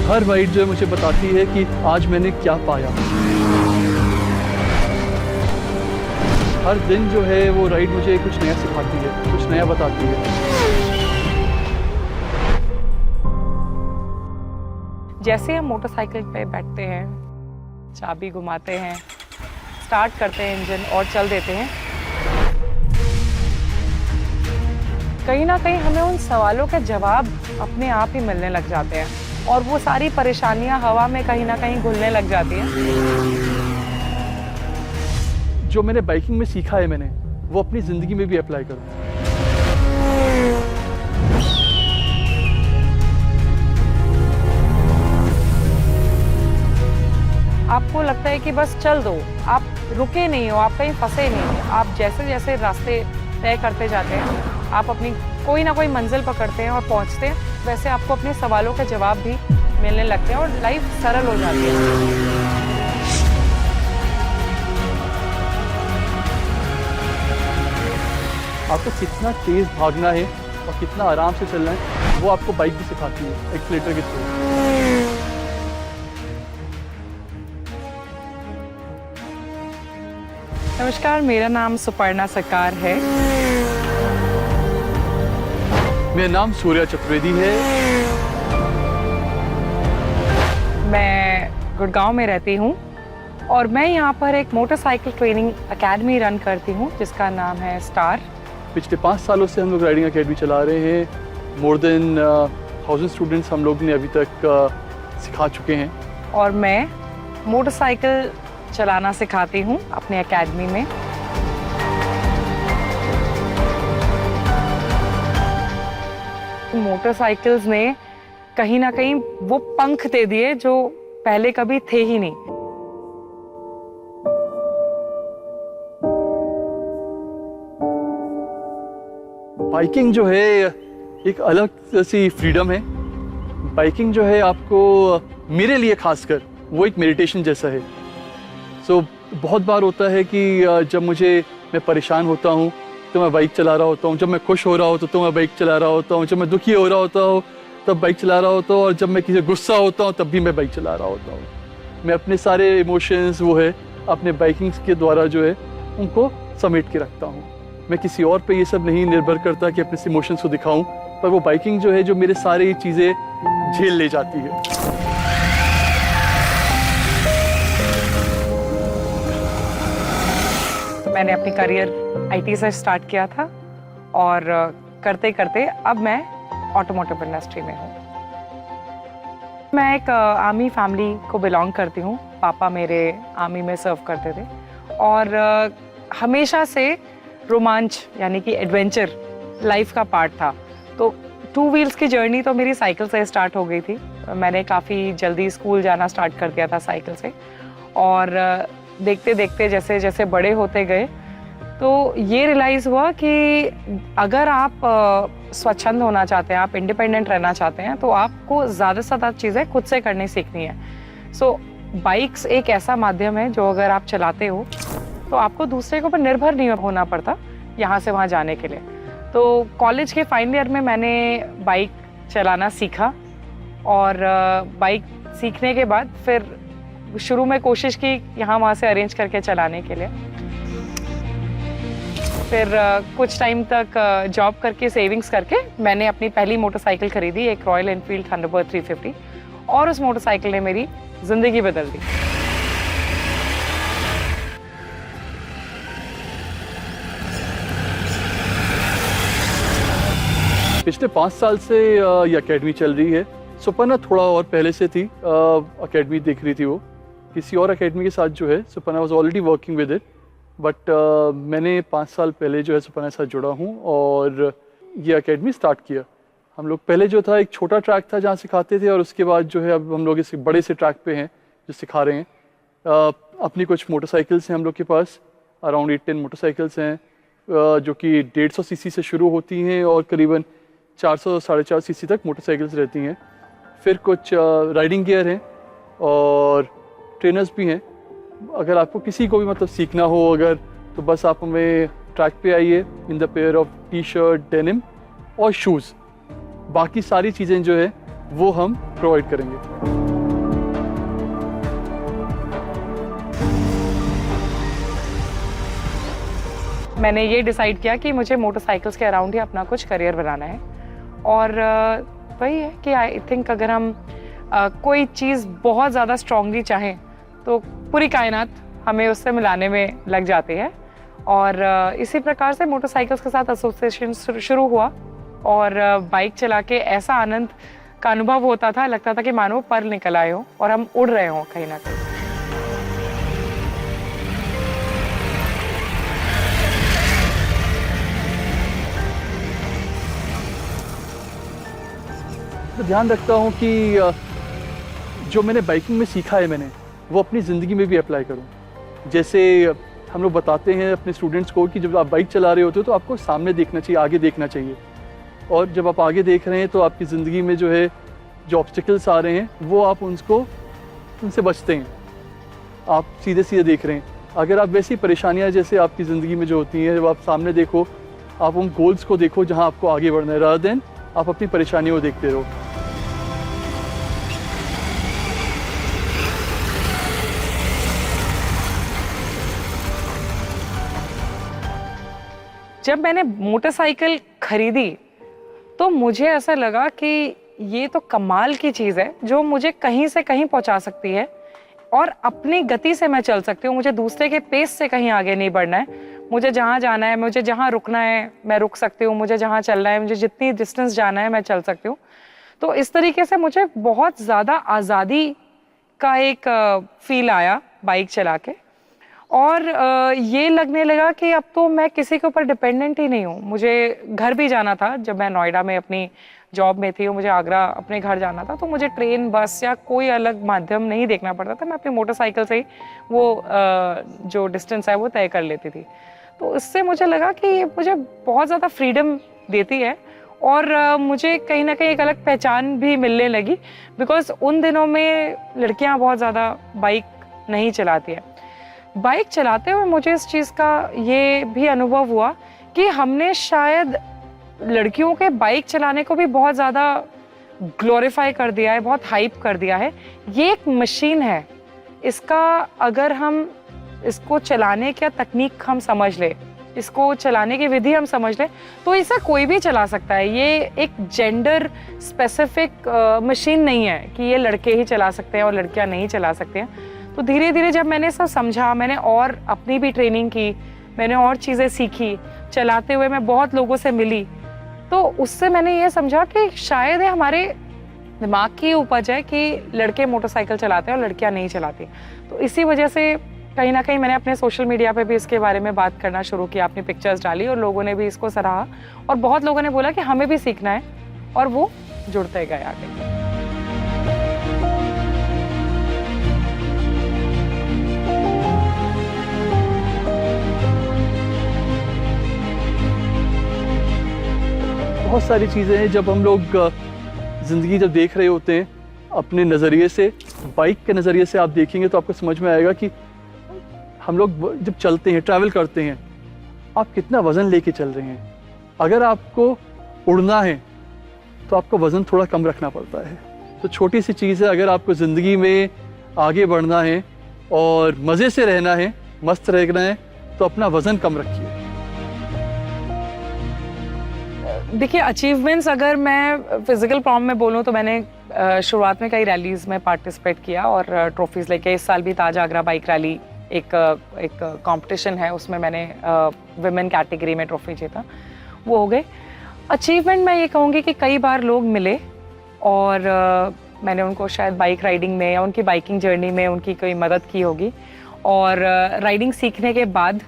हर ride जो है मुझे बताती है कि आज मैंने क्या पाया। हर दिन जो है वो राइड मुझे कुछ नया सिखाती है, कुछ नया बताती है। जैसे हम मोटरसाइकिल पे बैठते हैं, चाबी घुमाते हैं, स्टार्ट करते हैं इंजन और चल देते हैं, कहीं ना कहीं हमें उन सवालों के जवाब अपने आप ही मिलने लग जाते हैं और वो सारी परेशानियां हवा में कहीं ना कहीं घुलने लग जाती हैं। जो मैंने बाइकिंग में सीखा है मैंने वो अपनी ज़िंदगी में भी अप्लाई करूँ। आपको लगता है कि बस चल दो, आप रुके नहीं हो, आप कहीं फंसे नहीं हो। आप जैसे जैसे रास्ते तय करते जाते हैं, आप अपनी कोई ना कोई मंजिल पकड़ते हैं और पहुंचते हैं, वैसे आपको अपने सवालों के जवाब भी मिलने लगते हैं और लाइफ सरल हो जाती है। आपको कितना तेज़ भागना है और कितना आराम से चलना है वो आपको बाइक भी सिखाती है एक्सीलेटर के थ्रू। नमस्कार, मेरा नाम सुपर्णा सरकार है। मेरा नाम सूर्या चतुर्वेदी है। मैं गुड़गांव में रहती हूँ और मैं यहाँ पर एक मोटरसाइकिल ट्रेनिंग एकेडमी रन करती हूँ जिसका नाम है स्टार। पिछले 5 सालों से हम लोग राइडिंग एकेडमी चला रहे हैं। मोर देन 1000 स्टूडेंट्स हम लोग ने अभी तक सिखा चुके हैं। और मैं मोटरसाइकिल चलाना सिखाती हूँ अपने एकेडमी में। मोटरसाइकिल्स ने कहीं ना कहीं वो पंख दे दिए जो पहले कभी थे ही नहीं। बाइकिंग जो है एक अलग सी फ्रीडम है। बाइकिंग जो है आपको, मेरे लिए खासकर, वो एक मेडिटेशन जैसा है। सो बहुत बार होता है कि जब मैं परेशान होता हूँ तो मैं बाइक चला रहा होता हूँ, जब मैं खुश हो रहा होता हूँ तो मैं बाइक चला रहा होता हूँ, जब मैं दुखी हो रहा होता हूँ तब बाइक चला रहा होता हूँ, और जब मैं किसी गुस्सा होता हूँ तब भी मैं बाइक चला रहा होता हूँ। मैं अपने सारे इमोशंस वो है अपने बाइकिंग के द्वारा जो है उनको समेट के रखता हूँ। मैं किसी और पे ये सब नहीं निर्भर करता कि अपने इमोशंस को दिखाऊं, पर वो बाइकिंग जो है जो मेरे सारी चीज़ें झेल ले जाती है। मैंने अपनी करियर आईटी से स्टार्ट किया था और करते करते अब मैं ऑटोमोटिव इंडस्ट्री में हूँ। मैं एक आर्मी फैमिली को बिलोंग करती हूँ। पापा मेरे आर्मी में सर्व करते थे और हमेशा से रोमांच यानी कि एडवेंचर लाइफ का पार्ट था। तो 2 व्हील्स की जर्नी तो मेरी साइकिल से स्टार्ट हो गई थी। मैंने काफ़ी जल्दी स्कूल जाना स्टार्ट कर दिया था साइकिल से, और देखते देखते जैसे जैसे बड़े होते गए तो ये रियलाइज़ हुआ कि अगर आप स्वच्छंद होना चाहते हैं, आप इंडिपेंडेंट रहना चाहते हैं, तो आपको ज़्यादा से ज़्यादा चीज़ें खुद से करनी सीखनी है। सो बाइक्स एक ऐसा माध्यम है जो अगर आप चलाते हो तो आपको दूसरे के ऊपर निर्भर नहीं होना पड़ता यहाँ से वहाँ जाने के लिए। तो कॉलेज के फाइनल ईयर में मैंने बाइक चलाना सीखा और बाइक सीखने के बाद फिर शुरू में कोशिश की यहाँ वहाँ से अरेंज करके चलाने के लिए। फिर कुछ टाइम तक जॉब करके सेविंग्स करके मैंने अपनी पहली मोटरसाइकिल खरीदी, एक रॉयल एनफील्ड थंडरबर्ड 350, और उस मोटरसाइकिल ने मेरी ज़िंदगी बदल दी। पिछले 5 साल से ये एकेडमी चल रही है। सुपर्णा थोड़ा और पहले से थी, एकेडमी देख रही थी वो किसी और एकेडमी के साथ जो है। Suparna was already working with it, but मैंने 5 साल पहले जो है सुपर्णा के साथ जुड़ा हूँ और ये एकेडमी स्टार्ट किया। हम लोग पहले जो था एक छोटा ट्रैक था जहाँ सिखाते थे, और उसके बाद जो है अब हम लोग इस बड़े से ट्रैक पे हैं जो सिखा रहे हैं। अपनी कुछ मोटरसाइकिल्स हैं हम लोग के पास, अराउंड 8-10 मोटरसाइकिल्स हैं जो कि 150 सीसी से शुरू होती हैं और करीबन 400-450 सीसी तक मोटरसाइकिल्स रहती हैं। फिर कुछ राइडिंग गियर हैं और ट्रेनर्स भी हैं। अगर आपको किसी को भी मतलब सीखना हो अगर, तो बस आप हमें ट्रैक पे आइए in the pair of T-shirt, denim और शूज़। बाकी सारी चीज़ें जो है वो हम प्रोवाइड करेंगे। मैंने ये डिसाइड किया कि मुझे मोटरसाइकिल्स के अराउंड ही अपना कुछ करियर बनाना है। और वही है कि आई थिंक अगर हम कोई चीज़ बहुत ज़्यादा स्ट्रांगली चाहें तो पूरी कायनात हमें उससे मिलाने में लग जाती है। और इसी प्रकार से मोटरसाइकिल्स के साथ एसोसिएशन शुरू हुआ और बाइक चला के ऐसा आनंद का अनुभव होता था, लगता था कि मानो पर निकल आए हो और हम उड़ रहे हों कहीं ना कहीं। मैं ध्यान रखता हूँ कि जो मैंने बाइकिंग में सीखा है मैंने वो अपनी ज़िंदगी में भी अप्लाई करूँ। जैसे हम लोग बताते हैं अपने स्टूडेंट्स को कि जब आप बाइक चला रहे होते हो तो आपको सामने देखना चाहिए, आगे देखना चाहिए। और जब आप आगे देख रहे हैं तो आपकी ज़िंदगी में जो है जो ऑब्स्टिकल्स आ रहे हैं वो आप उनसे बचते हैं, आप सीधे सीधे देख रहे हैं। अगर आप वैसी परेशानियाँ जैसे आपकी ज़िंदगी में जो होती हैं, जब आप सामने देखो, आप उन गोल्स को देखो जहाँ आपको आगे बढ़ना है, रादर देन आप अपनी परेशानियों को देखते रहो। जब मैंने मोटरसाइकिल खरीदी तो मुझे ऐसा लगा कि ये तो कमाल की चीज़ है जो मुझे कहीं से कहीं पहुंचा सकती है और अपनी गति से मैं चल सकती हूँ। मुझे दूसरे के पेस से कहीं आगे नहीं बढ़ना है। मुझे जहाँ जाना है, मुझे जहाँ रुकना है मैं रुक सकती हूँ, मुझे जहाँ चलना है, मुझे जितनी डिस्टेंस जाना है मैं चल सकती हूँ। तो इस तरीके से मुझे बहुत ज़्यादा आज़ादी का एक फील आया बाइक चला के। और ये लगने लगा कि अब तो मैं किसी के ऊपर डिपेंडेंट ही नहीं हूँ। मुझे घर भी जाना था, जब मैं नोएडा में अपनी जॉब में थी और मुझे आगरा अपने घर जाना था, तो मुझे ट्रेन, बस या कोई अलग माध्यम नहीं देखना पड़ता था। मैं अपनी मोटरसाइकिल से ही वो जो डिस्टेंस है वो तय कर लेती थी। तो इससे मुझे लगा कि ये मुझे बहुत ज़्यादा फ्रीडम देती है और मुझे कहीं ना कहीं एक अलग पहचान भी मिलने लगी। बिकॉज उन दिनों में लड़कियाँ बहुत ज़्यादा बाइक नहीं चलाती है। बाइक चलाते हुए मुझे इस चीज़ का ये भी अनुभव हुआ कि हमने शायद लड़कियों के बाइक चलाने को भी बहुत ज़्यादा ग्लोरीफाई कर दिया है, बहुत हाइप कर दिया है। ये एक मशीन है, इसका अगर हम इसको चलाने का तकनीक हम समझ ले, इसको चलाने की विधि हम समझ ले, तो इसे कोई भी चला सकता है। ये एक जेंडर स्पेसिफिक मशीन नहीं है कि ये लड़के ही चला सकते हैं और लड़कियां नहीं चला सकते हैं। तो धीरे धीरे जब मैंने सब समझा, मैंने और अपनी भी ट्रेनिंग की, मैंने और चीज़ें सीखी, चलाते हुए मैं बहुत लोगों से मिली, तो उससे मैंने ये समझा कि शायद ये हमारे दिमाग की उपज है कि लड़के मोटरसाइकिल चलाते हैं और लड़कियां नहीं चलाती। तो इसी वजह से कहीं ना कहीं मैंने अपने सोशल मीडिया पे भी इसके बारे में बात करना शुरू किया, अपनी पिक्चर्स डाली और लोगों ने भी इसको सराहा और बहुत लोगों ने बोला कि हमें भी सीखना है और वो जुड़ते गए आगे। बहुत सारी चीज़ें हैं जब हम लोग ज़िंदगी जब देख रहे होते हैं अपने नज़रिए से, बाइक के नज़रिए से आप देखेंगे तो आपको समझ में आएगा कि हम लोग जब चलते हैं, ट्रैवल करते हैं, आप कितना वज़न लेके चल रहे हैं। अगर आपको उड़ना है तो आपको वज़न थोड़ा कम रखना पड़ता है। तो छोटी सी चीज़ है, अगर आपको ज़िंदगी में आगे बढ़ना है और मज़े से रहना है, मस्त रहना है, तो अपना वज़न कम रखिए। देखिए, अचीवमेंट्स अगर मैं फिजिकल फॉर्म में बोलूँ तो मैंने शुरुआत में कई रैलीज में पार्टिसिपेट किया और ट्रॉफीज लेके। इस साल भी ताज आगरा बाइक रैली एक कंपटीशन है, उसमें मैंने विमेन कैटेगरी में ट्रॉफी जीता, वो हो गए। अचीवमेंट मैं ये कहूँगी कि कई बार लोग मिले और मैंने उनको शायद बाइक राइडिंग में या उनकी बाइकिंग जर्नी में उनकी कोई मदद की होगी। और राइडिंग सीखने के बाद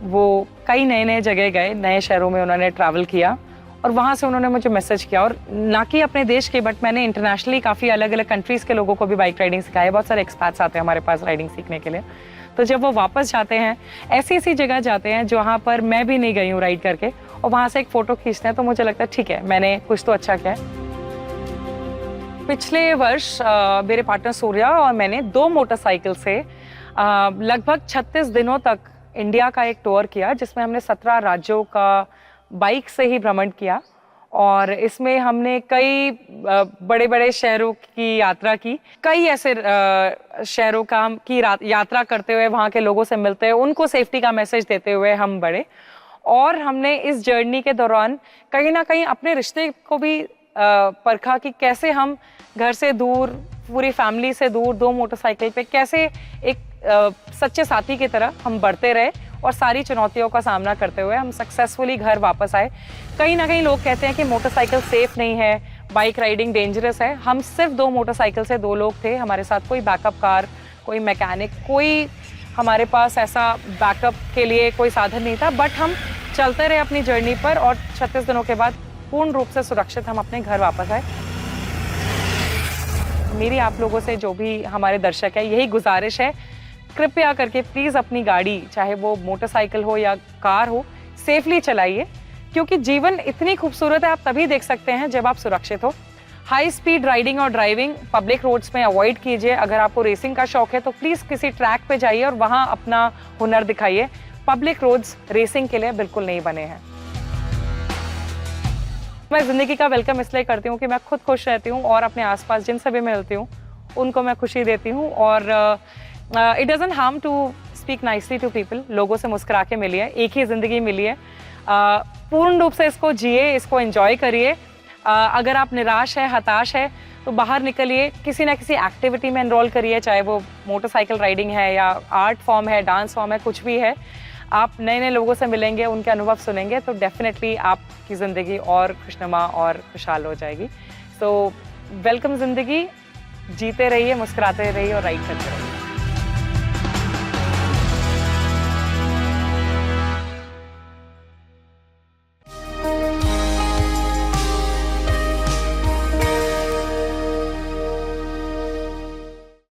वो कई नए नए जगह गए, नए शहरों में उन्होंने ट्रैवल किया और वहाँ से उन्होंने मुझे मैसेज किया। और ना कि अपने देश के, बट मैंने इंटरनेशनली काफ़ी अलग अलग कंट्रीज़ के लोगों को भी बाइक राइडिंग सिखाया। बहुत सारे एक्सपर्ट्स आते हैं हमारे पास राइडिंग सीखने के लिए। तो जब वो वापस जाते हैं, ऐसी ऐसी जगह जाते हैं जहाँ पर मैं भी नहीं गई हूँ राइड करके, और वहाँ से एक फ़ोटो खींचते हैं, तो मुझे लगता है ठीक है, मैंने कुछ तो अच्छा किया है। पिछले वर्ष मेरे पार्टनर सूर्या और मैंने 2 मोटरसाइकिल से लगभग 36 दिनों तक इंडिया का एक टूर किया, जिसमें हमने 17 राज्यों का बाइक से ही भ्रमण किया। और इसमें हमने कई बड़े बड़े शहरों की यात्रा की। कई ऐसे शहरों की यात्रा करते हुए, वहाँ के लोगों से मिलते हुए, उनको सेफ्टी का मैसेज देते हुए हम बढ़े। और हमने इस जर्नी के दौरान कहीं ना कहीं अपने रिश्ते को भी परखा कि कैसे हम घर से दूर, पूरी फैमिली से दूर, 2 मोटरसाइकिल पे कैसे एक सच्चे साथी की तरह हम बढ़ते रहे और सारी चुनौतियों का सामना करते हुए हम सक्सेसफुली घर वापस आए। कहीं ना कहीं लोग कहते हैं कि मोटरसाइकिल सेफ नहीं है, बाइक राइडिंग डेंजरस है। हम सिर्फ 2 मोटरसाइकिल से 2 लोग थे, हमारे साथ कोई बैकअप कार, कोई मैकेनिक, कोई हमारे पास ऐसा बैकअप के लिए कोई साधन नहीं था। बट हम चलते रहे अपनी जर्नी पर और 36 दिनों के बाद पूर्ण रूप से सुरक्षित हम अपने घर वापस आए। मेरी आप लोगों से, जो भी हमारे दर्शक है, यही गुजारिश है, कृपया करके प्लीज़ अपनी गाड़ी, चाहे वो मोटरसाइकिल हो या कार हो, सेफली चलाइए, क्योंकि जीवन इतनी खूबसूरत है, आप तभी देख सकते हैं जब आप सुरक्षित हो। हाई स्पीड राइडिंग और ड्राइविंग पब्लिक रोड्स में अवॉइड कीजिए। अगर आपको रेसिंग का शौक है तो प्लीज़ किसी ट्रैक पे जाइए और वहाँ अपना हुनर दिखाइए। पब्लिक रोड्स रेसिंग के लिए बिल्कुल नहीं बने हैं। मैं ज़िंदगी का वेलकम इसलिए करती हूँ कि मैं खुद खुश रहती हूँ और अपने आसपास जिनसे भी मिलती हूँ उनको मैं खुशी देती हूँ। और it doesn't harm to speak nicely to people. लोगों से मुस्कुरा के मिलिए, एक ही ज़िंदगी मिली है, पूर्ण रूप से इसको जिए, इसको एंजॉय करिए। अगर आप निराश है, हताश है, तो बाहर निकलिए, किसी ना किसी एक्टिविटी में एनरोल करिए, चाहे वो मोटरसाइकिल राइडिंग है या आर्ट फॉर्म है, डांस फॉर्म है, कुछ भी है। आप नए नए लोगों से मिलेंगे, उनके अनुभव सुनेंगे, तो डेफिनेटली आपकी ज़िंदगी और खुशनुमा और खुशहाल हो जाएगी। सो वेलकम ज़िंदगी, जीते रहिए, मुस्कुराते रहिए और राइड करते रहिए।